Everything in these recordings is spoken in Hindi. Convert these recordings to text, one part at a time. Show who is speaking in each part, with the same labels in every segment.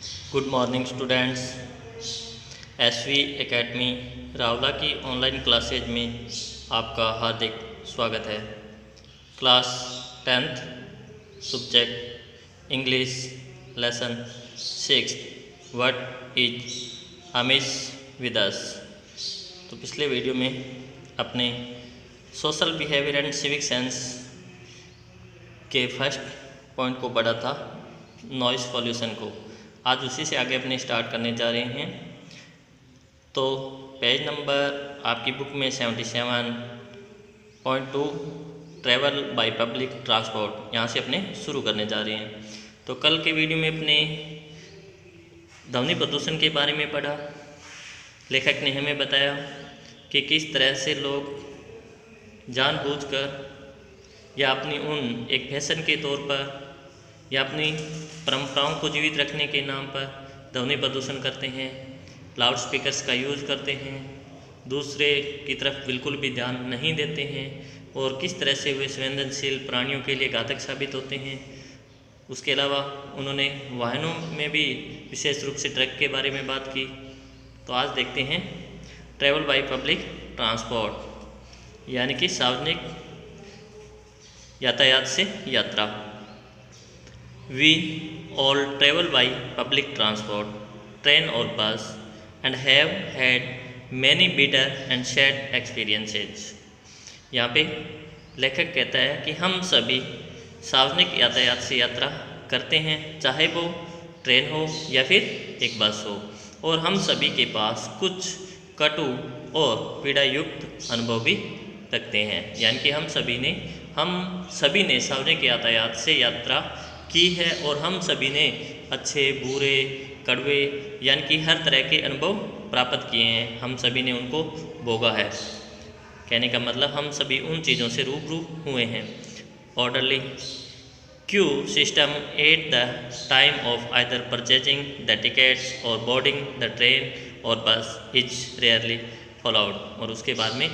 Speaker 1: Good morning students. SV academy Rawla की ऑनलाइन क्लासेज में आपका हार्दिक स्वागत है। Class 10th subject English lesson 6 what is amiss with us. तो पिछले वीडियो में अपने social behaviour and civic sense के फर्स्ट पॉइंट को पढ़ा था, नॉइज़ पॉल्यूशन को। आज उसी से आगे अपने स्टार्ट करने जा रहे हैं। तो पेज नंबर आपकी बुक में 77.2 ट्रैवल बाय पब्लिक ट्रांसपोर्ट, यहाँ से अपने शुरू करने जा रहे हैं। तो कल के वीडियो में अपने ध्वनि प्रदूषण के बारे में पढ़ा। लेखक ने हमें बताया कि किस तरह से लोग जानबूझकर या अपनी उन एक फैशन के तौर पर या अपनी परंपराओं को जीवित रखने के नाम पर ध्वनि प्रदूषण करते हैं, लाउड स्पीकर्स का यूज़ करते हैं, दूसरे की तरफ बिल्कुल भी ध्यान नहीं देते हैं और किस तरह से वे संवेदनशील प्राणियों के लिए घातक साबित होते हैं। उसके अलावा उन्होंने वाहनों में भी विशेष रूप से ट्रक के बारे में बात की। तो आज देखते हैं ट्रैवल बाय पब्लिक ट्रांसपोर्ट, यानी कि सार्वजनिक यातायात से यात्रा। We all travel by public transport, train or bus, and have had many bitter and sad experiences. यहाँ पे लेखक कहता है कि हम सभी सार्वजनिक यातायात से यात्रा करते हैं, चाहे वो ट्रेन हो या फिर एक बस हो, और हम सभी के पास कुछ कटु और पीड़ायुक्त अनुभव भी रखते हैं। यानी कि हम सभी ने सार्वजनिक यातायात से यात्रा की है और हम सभी ने अच्छे, बुरे, कड़वे यानी कि हर तरह के अनुभव प्राप्त किए हैं। हम सभी ने उनको भोगा है। कहने का मतलब हम सभी उन चीज़ों से रूबरू हुए हैं। Orderly Q system at the time of either purchasing the tickets और बोर्डिंग द ट्रेन और बस इज रेयरली फॉलोड। और उसके बाद में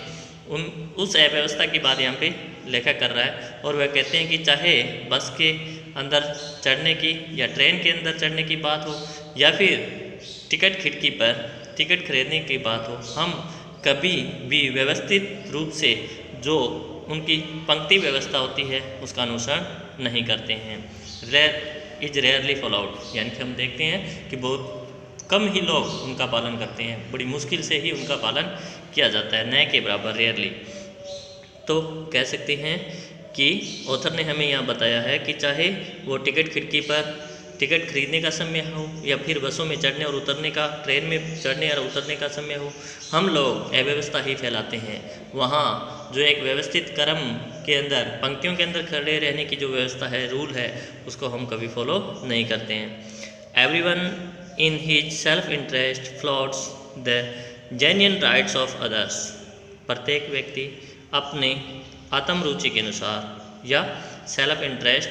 Speaker 1: उस अव्यवस्था की बात यहाँ पे लेखक कर रहा है और वह कहते हैं कि चाहे बस के अंदर चढ़ने की या ट्रेन के अंदर चढ़ने की बात हो या फिर टिकट खिड़की पर टिकट खरीदने की बात हो, हम कभी भी व्यवस्थित रूप से जो उनकी पंक्ति व्यवस्था होती है उसका अनुसरण नहीं करते हैं। इज रेयरली फॉलोड, यानी कि हम देखते हैं कि बहुत कम ही लोग उनका पालन करते हैं, बड़ी मुश्किल से ही उनका पालन किया जाता है, न के बराबर रेयरली। तो कह सकते हैं कि ऑथर ने हमें यहाँ बताया है कि चाहे वो टिकट खिड़की पर टिकट खरीदने का समय हो या फिर बसों में चढ़ने और उतरने का, ट्रेन में चढ़ने और उतरने का समय हो, हम लोग अव्यवस्था ही फैलाते हैं। वहाँ जो एक व्यवस्थित क्रम के अंदर पंक्तियों के अंदर खड़े रहने की जो व्यवस्था है, रूल है, उसको हम कभी फॉलो नहीं करते हैं। Everyone in his self interest floats the genuine rights of others. प्रत्येक व्यक्ति अपने आत्म रुचि के अनुसार या सेल्फ इंटरेस्ट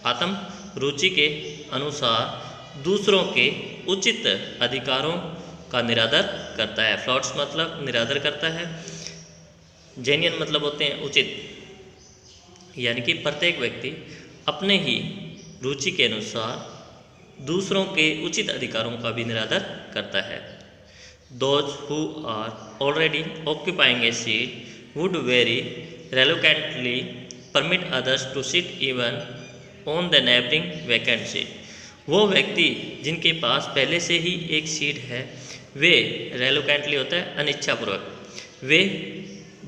Speaker 1: आत्म रुचि के अनुसार दूसरों के उचित अधिकारों का निरादर करता है। फ्लॉट्स मतलब निरादर करता है, जेन्युइन मतलब होते हैं उचित, यानी कि प्रत्येक व्यक्ति अपने ही रुचि के अनुसार दूसरों के उचित अधिकारों का भी निरादर करता है। Those who are already occupying a seat would very reluctantly permit others to sit even on the neighboring vacant seat। वो व्यक्ति जिनके पास पहले से ही एक सीट है, वे reluctantly होता है अनिच्छापूर्वक, वे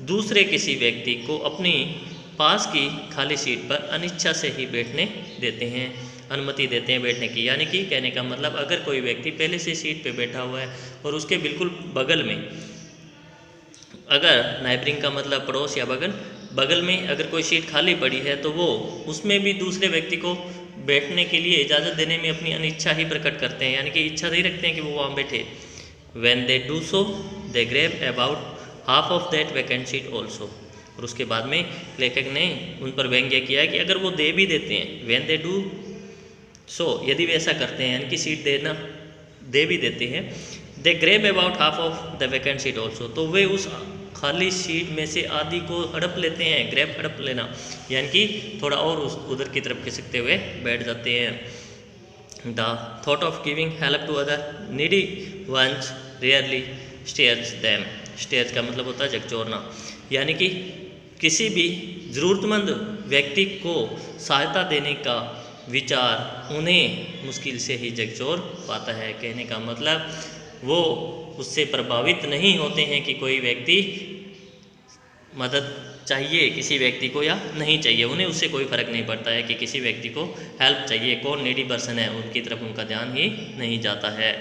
Speaker 1: दूसरे किसी व्यक्ति को अपनी पास की खाली सीट पर अनिच्छा से ही बैठने देते हैं, अनुमति देते हैं बैठने की। यानी कि कहने का मतलब अगर कोई व्यक्ति पहले से सीट पे बैठा हुआ है और उसके बिल्कुल बगल में, अगर नाइबरिंग का मतलब पड़ोस या बगल में अगर कोई सीट खाली पड़ी है तो वो उसमें भी दूसरे व्यक्ति को बैठने के लिए इजाज़त देने में अपनी अनिच्छा ही प्रकट करते हैं, यानी कि इच्छा नहीं रखते हैं कि वो वहाँ बैठे। When they do so, they grab about half of that vacant seat also। और उसके बाद में लेखक ने उन पर व्यंग्य किया है कि अगर वो दे भी देते हैं, when they do so, यदि वे ऐसा करते हैं यानी कि सीट दे भी देते हैं, they grab about half of the vacant seat also, तो वे उस खाली सीट में से आधी को हड़प लेते हैं। ग्रैब हड़प लेना यानी कि थोड़ा और उधर की तरफ खिसकते हुए बैठ जाते हैं। The thought of giving help to other needy ones rarely stirs them. Stairs का मतलब होता है झकझोरना, यानी कि किसी भी ज़रूरतमंद व्यक्ति को सहायता देने का विचार उन्हें मुश्किल से ही झकझोर पाता है। कहने का मतलब वो उससे प्रभावित नहीं होते हैं कि कोई व्यक्ति मदद चाहिए किसी व्यक्ति को या नहीं चाहिए, उन्हें उससे कोई फ़र्क नहीं पड़ता है कि किसी व्यक्ति को हेल्प चाहिए, कौन नीडी पर्सन है, उनकी तरफ उनका ध्यान ही नहीं जाता है।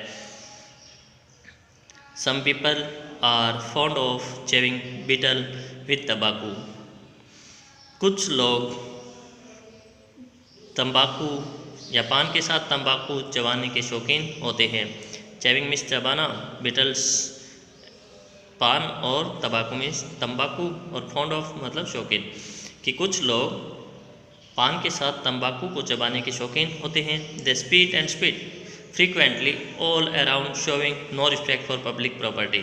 Speaker 1: Some people are fond of chewing betel with तंबाकू। कुछ लोग तंबाकू या पान के साथ तंबाकू चबाने के शौकीन होते हैं। चेविंग मीन्स चबाना, बीटल्स पान और तंबाकू मीन्स तंबाकू, और फॉन्ड ऑफ मतलब शौकीन, कि कुछ लोग पान के साथ तंबाकू को चबाने के शौकीन होते हैं। They spit and spit frequently all around showing no respect for public property.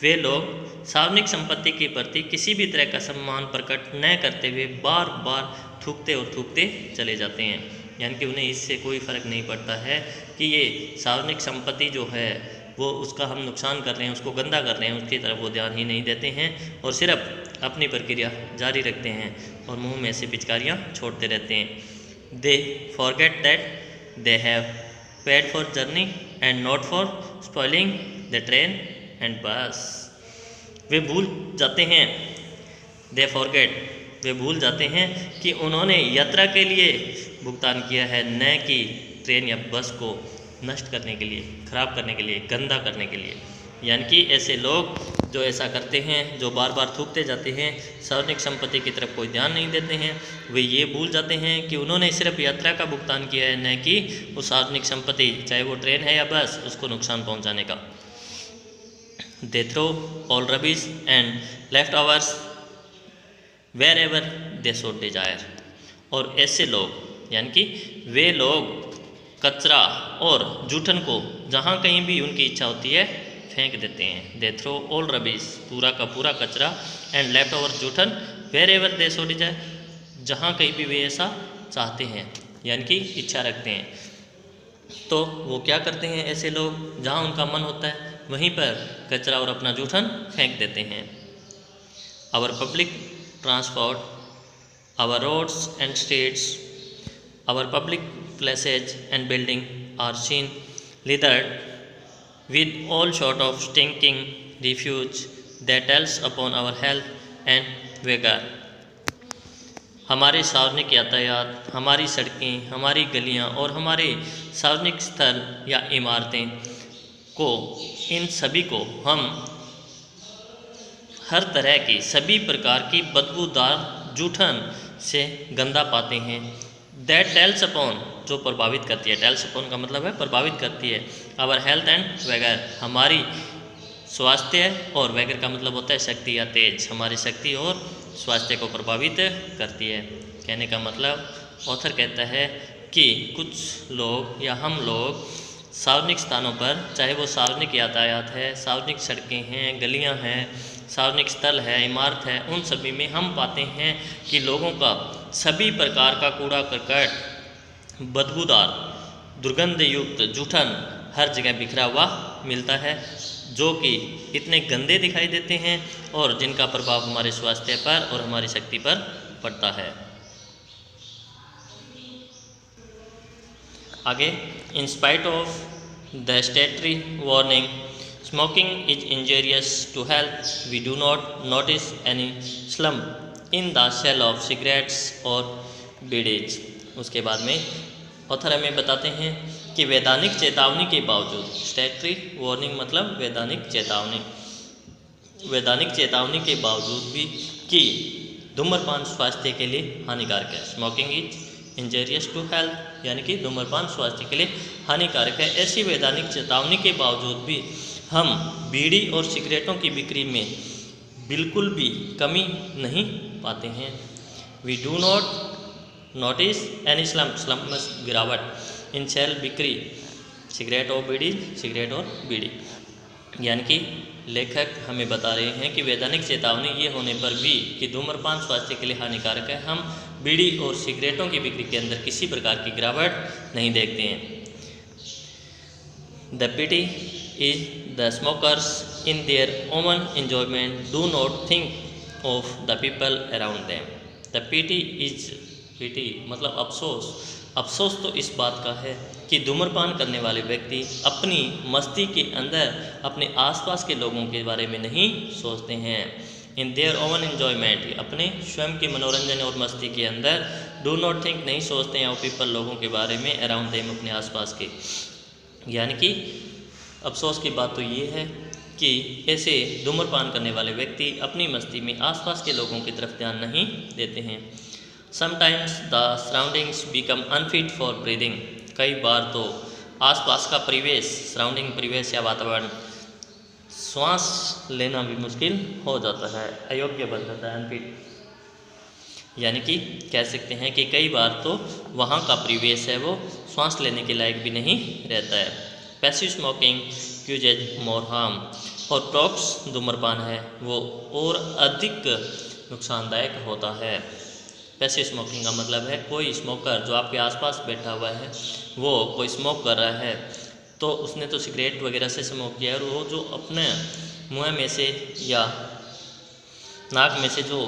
Speaker 1: वे लोग सार्वजनिक संपत्ति के प्रति किसी भी तरह का सम्मान प्रकट न करते हुए बार बार थूकते और थूकते चले जाते हैं, यानी कि उन्हें इससे कोई फ़र्क नहीं पड़ता है कि ये सार्वजनिक संपत्ति जो है वो उसका हम नुकसान कर रहे हैं, उसको गंदा कर रहे हैं, उसकी तरफ वो ध्यान ही नहीं देते हैं और सिर्फ अपनी प्रक्रिया जारी रखते हैं और मुंह में से पिचकारियाँ छोड़ते रहते हैं। They forget that they have paid for journey and not for spoiling the train and बस। वे भूल जाते हैं, दे फॉरगेट, वे भूल जाते हैं कि उन्होंने यात्रा के लिए भुगतान किया है, न कि ट्रेन या बस को नष्ट करने के लिए, ख़राब करने के लिए, गंदा करने के लिए। यानी कि ऐसे लोग जो ऐसा करते हैं, जो बार बार थूकते जाते हैं, सार्वजनिक संपत्ति की तरफ कोई ध्यान नहीं देते हैं, वे ये भूल जाते हैं कि उन्होंने सिर्फ यात्रा का भुगतान किया है, न कि वो सार्वजनिक संपत्ति, चाहे वो ट्रेन है या बस, उसको नुकसान पहुंचाने का। They throw all rubbish and leftovers wherever they so desire. और ऐसे लोग, यानी कि वे लोग कचरा और जूठन को जहाँ कहीं भी उनकी इच्छा होती है फेंक देते हैं। दे थ्रो ऑल रबिश, पूरा का पूरा कचरा, एंड लेफ्ट ओवर जूठन wherever they so desire, जहाँ कहीं भी वे ऐसा चाहते हैं, यानी कि इच्छा रखते हैं। तो वो क्या करते हैं ऐसे लोग, जहाँ उनका मन होता है वहीं पर कचरा और अपना जूठन फेंक देते हैं। Our public transport, our roads and streets, our public places and building are seen littered with all sort of stinking refuse that tells upon our health and vigor। हमारे सार्वजनिक यातायात, हमारी सड़कें, हमारी गलियां और हमारे सार्वजनिक स्थल या इमारतें को, इन सभी को हम हर तरह की, सभी प्रकार की बदबूदार जूठन से गंदा पाते हैं। दैट टेल्स अपॉन, जो प्रभावित करती है, टेल्स अपॉन का मतलब है प्रभावित करती है, आवर हेल्थ एंड वैगर, हमारी स्वास्थ्य, और वैगर का मतलब होता है शक्ति या तेज, हमारी शक्ति और स्वास्थ्य को प्रभावित करती है। कहने का मतलब ऑथर कहता है कि कुछ लोग या हम लोग सार्वजनिक स्थानों पर, चाहे वो सार्वजनिक यातायात है, सार्वजनिक सड़कें हैं, गलियां हैं, सार्वजनिक स्थल है, इमारत है, उन सभी में हम पाते हैं कि लोगों का सभी प्रकार का कूड़ा करकट, बदबूदार, दुर्गंध युक्त जूठन हर जगह बिखरा हुआ मिलता है, जो कि इतने गंदे दिखाई देते हैं और जिनका प्रभाव हमारे स्वास्थ्य पर और हमारी शक्ति पर पड़ता है। आगे, in spite of the statutory warning smoking is injurious to health, we do not notice any slump in the sale of cigarettes और बीडीज। उसके बाद में ऑथर हमें बताते हैं कि वैधानिक चेतावनी के बावजूद, स्टैट्यूटरी वार्निंग मतलब वैधानिक चेतावनी, वैधानिक चेतावनी के बावजूद भी कि धूम्रपान स्वास्थ्य के लिए हानिकारक है। Smoking is injurious to health, यानी कि धूम्रपान स्वास्थ्य के लिए हानिकारक है। ऐसी वैधानिक चेतावनी के बावजूद भी हम बीड़ी और सिगरेटों की बिक्री में बिल्कुल भी कमी नहीं पाते हैं। We do not notice any slump, slump में गिरावट, इन सेल बिक्री, सिगरेट और बीड़ी, सिगरेट और बीड़ी। यानी कि लेखक हमें बता रहे हैं कि वैधानिक चेतावनी ये होने पर भी कि धूम्रपान स्वास्थ्य के लिए हानिकारक है, हम बीड़ी और सिगरेटों की बिक्री के अंदर किसी प्रकार की गिरावट नहीं देखते हैं। The pity is the smokers in their own enjoyment do not think of the people around them. The pity is pity मतलब अफसोस। अफसोस तो इस बात का है कि धूम्रपान करने वाले व्यक्ति अपनी मस्ती के अंदर अपने आसपास के लोगों के बारे में नहीं सोचते हैं। इन देयर ओवन एन्जॉयमेंट, अपने स्वयं के मनोरंजन और मस्ती के अंदर, डू नॉट थिंक नहीं सोचते हैं, और पीपल लोगों के बारे में, अराउंड देम अपने आसपास के। यानी कि अफसोस की बात तो ये है कि ऐसे धूम्रपान करने वाले व्यक्ति अपनी मस्ती में आसपास के लोगों की तरफ ध्यान नहीं देते हैं। Sometimes the surroundings become unfit for breathing, कई बार तो आसपास का परिवेश, सराउंडिंग परिवेश या वातावरण श्वास लेना भी मुश्किल हो जाता है, अयोग्य बन जाता है, अनफिट। यानी कि कह सकते हैं कि कई बार तो वहाँ का परिवेश है वो श्वास लेने के लायक भी नहीं रहता है। पैसिव स्मोकिंग क्यूजेज मोर हार्म, और टॉक्स धूम्रपान है वो और अधिक नुकसानदायक होता है। पैसिव स्मोकिंग का मतलब है कोई स्मोकर जो आपके आसपास बैठा हुआ है, वो कोई स्मोक कर रहा है तो उसने तो सिगरेट वगैरह से स्मोक किया है, और वो जो अपने मुँह में से या नाक में से जो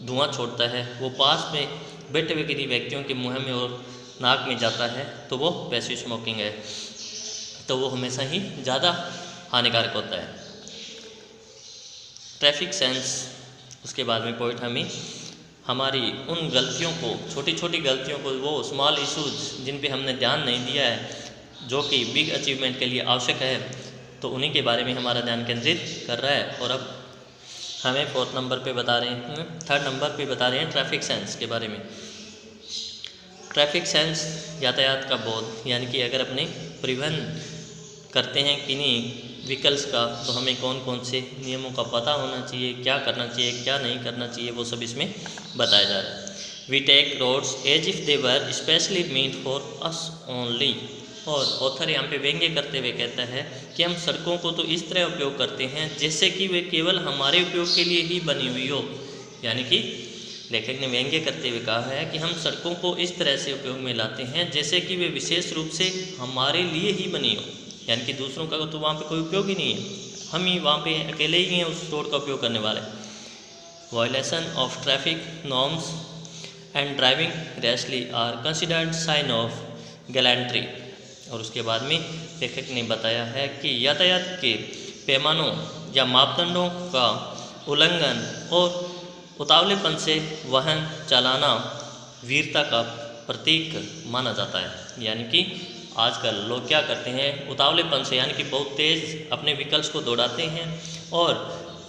Speaker 1: धुआं छोड़ता है वो पास में बैठे हुए किसी व्यक्तियों के मुँह में और नाक में जाता है, तो वो पैसिव स्मोकिंग है, तो वो हमेशा ही ज़्यादा हानिकारक होता है। ट्रैफिक सेंस, उसके बाद में पॉइंट हमें हमारी उन गलतियों को, छोटी छोटी गलतियों को, वो स्मॉल इशूज़ जिन पे हमने ध्यान नहीं दिया है जो कि बिग अचीवमेंट के लिए आवश्यक है, तो उन्हीं के बारे में हमारा ध्यान केंद्रित कर रहा है। और अब हमें फोर्थ नंबर पे बता रहे हैं, थर्ड नंबर पे बता रहे हैं ट्रैफिक सेंस के बारे में। ट्रैफिक सेंस यातायात का बोध, यानी कि अगर अपने परिवहन करते हैं किन्हीं व्हीकल्स का, तो हमें कौन कौन से नियमों का पता होना चाहिए, क्या करना चाहिए, क्या नहीं करना चाहिए, वो सब इसमें बताया जा रहा है। We take roads as if they were specially made for us only, और ऑथर यहाँ पे व्यंग्य करते हुए कहता है कि हम सड़कों को तो इस तरह उपयोग करते हैं जैसे कि वे केवल हमारे उपयोग के लिए ही बनी हुई हो। यानी कि लेखक ने व्यंग्य करते हुए कहा है कि हम सड़कों को इस तरह से उपयोग में लाते हैं जैसे कि वे विशेष रूप से हमारे लिए ही बनी हो, यानी कि दूसरों का तो वहाँ पे कोई उपयोग ही नहीं है, हम ही वहाँ पे अकेले ही हैं उस रोड का उपयोग करने वाले। Violation of traffic norms and driving rashly are considered sign of gallantry, और उसके बाद में लेखक ने बताया है कि यातायात के पैमानों या मापदंडों का उल्लंघन और उतावलेपन से वाहन चलाना वीरता का प्रतीक माना जाता है। यानी कि आजकल लोग क्या करते हैं, उतावलेपन से, यानी कि बहुत तेज़ अपने व्हीकल्स को दौड़ाते हैं और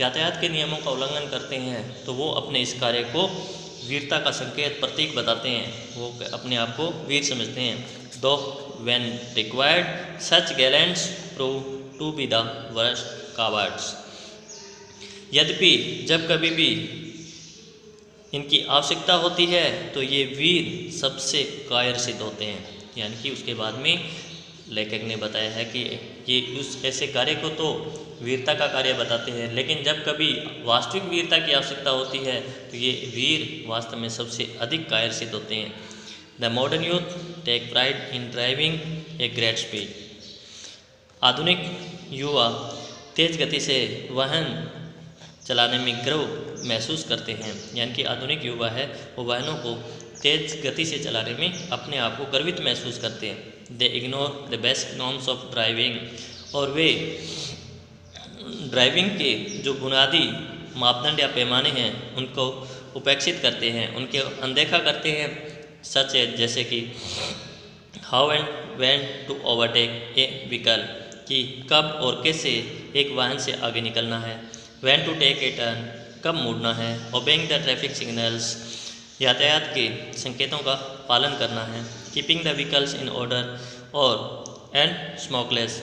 Speaker 1: यातायात के नियमों का उल्लंघन करते हैं, तो वो अपने इस कार्य को वीरता का संकेत, प्रतीक बताते हैं, वो अपने आप को वीर समझते हैं। Though when required such gallants prove to be the worst cowards, यद्यपि जब कभी भी इनकी आवश्यकता होती है तो ये वीर सबसे कायर सिद्ध होते हैं। यानी कि उसके बाद में लेखक ने बताया है कि ये उस ऐसे कार्य को तो वीरता का कार्य बताते हैं, लेकिन जब कभी वास्तविक वीरता की आवश्यकता होती है तो ये वीर वास्तव में सबसे अधिक कायर सिद्ध होते हैं। The modern youth take pride in driving a great speed, आधुनिक युवा तेज गति से वाहन चलाने में गर्व महसूस करते हैं। यानी कि आधुनिक युवा है वो वाहनों को तेज गति से चलाने में अपने आप को गर्वित महसूस करते हैं। दे ignore the basic norms of driving, और वे ड्राइविंग के जो बुनियादी मापदंड या पैमाने हैं उनको उपेक्षित करते हैं, उनके अनदेखा करते हैं। सच है जैसे कि how and when to overtake a vehicle, कि कब और कैसे एक वाहन से आगे निकलना है। When to take a turn, कब मुड़ना है। ओबेइंग द ट्रैफिक सिग्नल्स, यातायात के संकेतों का पालन करना है। Keeping the vehicles in order और एंड स्मोकलेस,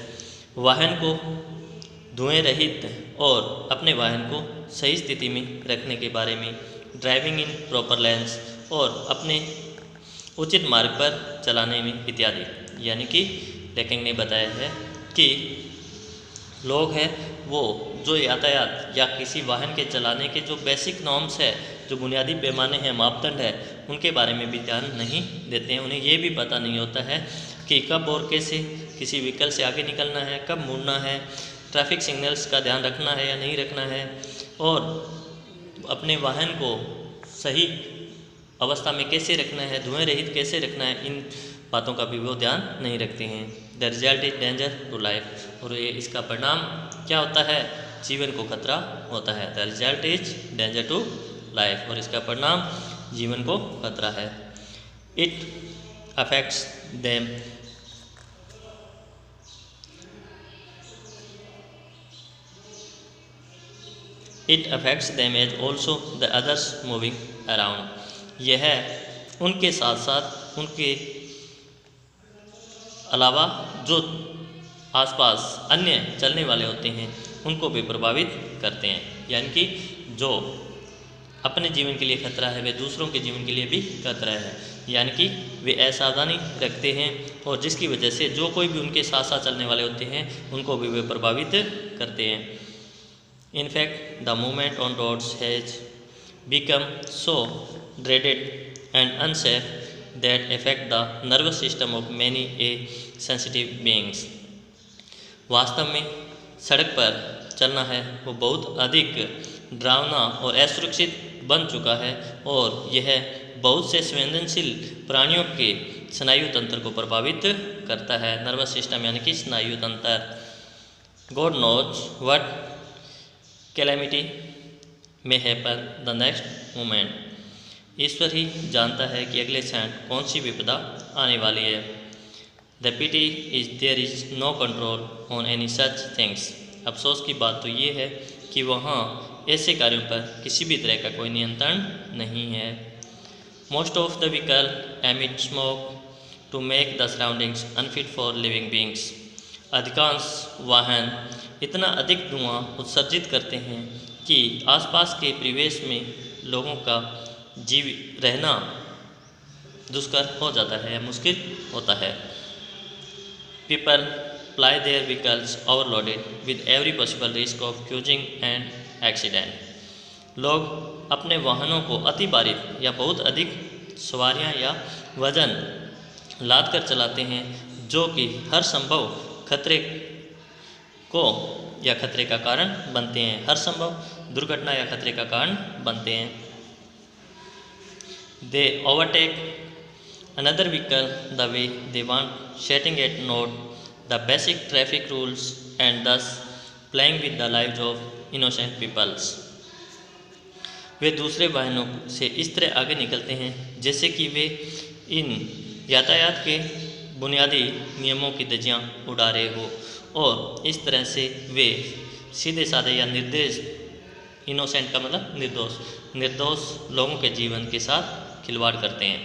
Speaker 1: वाहन को धुएं रहित और अपने वाहन को सही स्थिति में रखने के बारे में। ड्राइविंग इन प्रॉपर लेन्स, और अपने उचित मार्ग पर चलाने में इत्यादि। यानी कि लेखक ने बताया है कि लोग हैं वो जो यातायात या किसी वाहन के चलाने के जो बेसिक नॉर्म्स है, जो बुनियादी पैमाने हैं, मापदंड है, उनके बारे में भी ध्यान नहीं देते हैं। उन्हें ये भी पता नहीं होता है कि कब और कैसे किसी व्हीकल से आगे निकलना है, कब मुड़ना है, ट्रैफिक सिग्नल्स का ध्यान रखना है या नहीं रखना है, और अपने वाहन को सही अवस्था में कैसे रखना है, धुएं रहित कैसे रखना है, इन बातों का भी वो ध्यान नहीं रखते हैं। The result is danger to life, और ये इसका परिणाम क्या होता है, जीवन को खतरा होता है। The result is danger to life, और इसका परिणाम जीवन को खतरा है। It affects them as also the others moving around. यह उनके साथ साथ उनके अलावा जो आसपास अन्य चलने वाले होते हैं उनको भी प्रभावित करते हैं। यानी कि जो अपने जीवन के लिए खतरा है वे दूसरों के जीवन के लिए भी खतरा है। यानी कि वे असावधानी रखते हैं और जिसकी वजह से जो कोई भी उनके साथ साथ चलने वाले होते हैं उनको भी वे प्रभावित करते हैं। In fact, the movement on roads has become so dreaded and unsafe that affect the nervous system of many a sensitive beings. वास्तव में सड़क पर चलना है वो बहुत अधिक डरावना और असुरक्षित बन चुका है और यह बहुत से संवेदनशील प्राणियों के स्नायु तंत्र को प्रभावित करता है। नर्वस सिस्टम यानी कि स्नायु तंत्र। God knows what कैलेमिटी में हैपन द नेक्स्ट मोमेंट। ईश्वर ही जानता है कि अगले क्षण कौन सी विपदा आने वाली है। The pity is there is no control on any such things. अफसोस की बात तो ये है कि वहाँ ऐसे कार्यों पर किसी भी तरह का कोई नियंत्रण नहीं है। Most of the vehicle emit smoke to make the surroundings unfit for living beings. अधिकांश वाहन इतना अधिक धुआं उत्सर्जित करते हैं कि आसपास के परिवेश में लोगों का जीव रहना दुष्कर हो जाता है, मुश्किल होता है। People ply their vehicles overloaded with every possible risk of cruising and accident. लोग अपने वाहनों को अति भारी या बहुत अधिक सवारियां या वजन लाद कर चलाते हैं जो कि हर संभव खतरे को या खतरे का कारण बनते हैं, हर संभव दुर्घटना या खतरे का कारण बनते हैं। They overtake another vehicle the way they want, setting at naught the basic traffic rules and thus playing with the lives of innocent peoples. वे दूसरे वाहनों से इस तरह आगे निकलते हैं जैसे कि वे इन यातायात के बुनियादी नियमों की धज्जियां उड़ा रहे हो और इस तरह से वे सीधे साधे या निर्दोष, इनोसेंट का मतलब निर्दोष लोगों के जीवन के साथ खिलवाड़ करते हैं।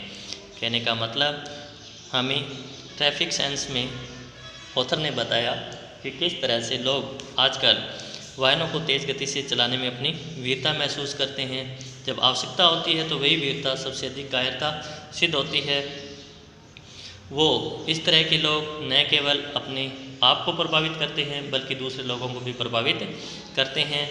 Speaker 1: कहने का मतलब हमें ट्रैफिक सेंस में ऑथर ने बताया कि किस तरह से लोग आजकल वाहनों को तेज़ गति से चलाने में अपनी वीरता महसूस करते हैं। जब आवश्यकता होती है तो वही वीरता सबसे अधिक कायरता सिद्ध होती है। वो इस तरह के लोग न केवल अपने आप को प्रभावित करते हैं बल्कि दूसरे लोगों को भी प्रभावित करते हैं।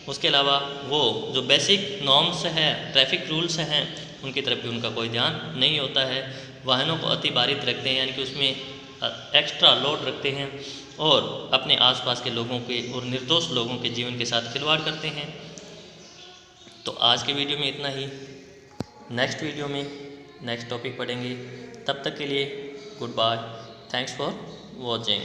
Speaker 1: उसके अलावा वो जो बेसिक नॉर्म्स हैं, ट्रैफिक रूल्स हैं, उनकी तरफ भी उनका कोई ध्यान नहीं होता है। वाहनों को अति भारित रखते हैं यानी कि उसमें एक्स्ट्रा लोड रखते हैं और अपने आसपास के लोगों के और निर्दोष लोगों के जीवन के साथ खिलवाड़ करते हैं। तो आज के वीडियो में इतना ही। नेक्स्ट वीडियो में नेक्स्ट टॉपिक पढ़ेंगे। तब तक के लिए goodbye. Thanks for watching.